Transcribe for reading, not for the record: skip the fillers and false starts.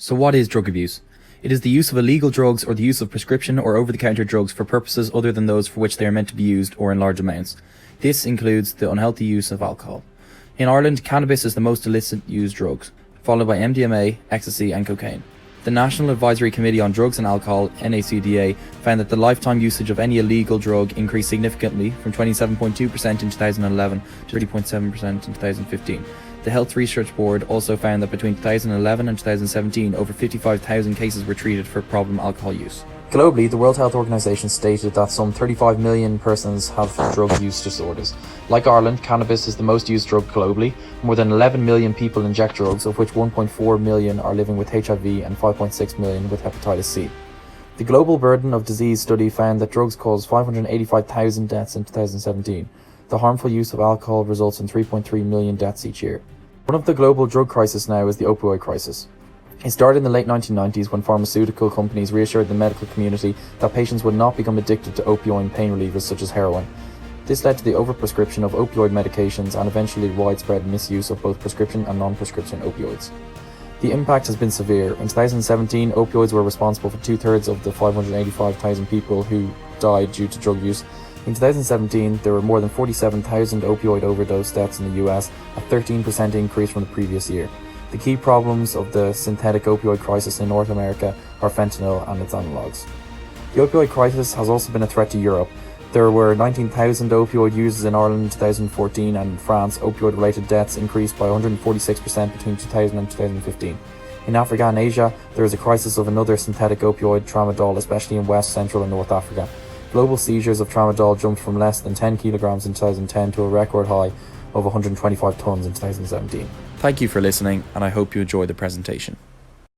So what is drug abuse? It is the use of illegal drugs or the use of prescription or over-the-counter drugs for purposes other than those for which they are meant to be used or in large amounts. This includes the unhealthy use of alcohol. In Ireland, cannabis is the most illicit used drug, followed by MDMA, ecstasy and cocaine. The National Advisory Committee on Drugs and Alcohol, NACDA, found that the lifetime usage of any illegal drug increased significantly from 27.2% in 2011 to 30.7% in 2015. The Health Research Board also found that between 2011 and 2017, over 55,000 cases were treated for problem alcohol use. Globally, the World Health Organization stated that some 35 million persons have drug use disorders. Like Ireland, cannabis is the most used drug globally. More than 11 million people inject drugs, of which 1.4 million are living with HIV and 5.6 million with hepatitis C. The Global Burden of Disease study found that drugs caused 585,000 deaths in 2017. The harmful use of alcohol results in 3.3 million deaths each year. One of the global drug crises now is the opioid crisis. It started in the late 1990s when pharmaceutical companies reassured the medical community that patients would not become addicted to opioid pain relievers such as heroin. This led to the overprescription of opioid medications and eventually widespread misuse of both prescription and non-prescription opioids. The impact has been severe. In 2017, opioids were responsible for 2/3 of the 585,000 people who died due to drug use. In 2017, there were more than 47,000 opioid overdose deaths in the US, a 13% increase from the previous year. The key problems of the synthetic opioid crisis in North America are fentanyl and its analogues. The opioid crisis has also been a threat to Europe. There were 19,000 opioid users in Ireland in 2014, and in France, opioid-related deaths increased by 146% between 2000 and 2015. In Africa and Asia, there is a crisis of another synthetic opioid, tramadol, especially in West, Central and North Africa. Global seizures of tramadol jumped from less than 10 kilograms in 2010 to a record high of 125 tons in 2017. Thank you for listening, and I hope you enjoyed the presentation.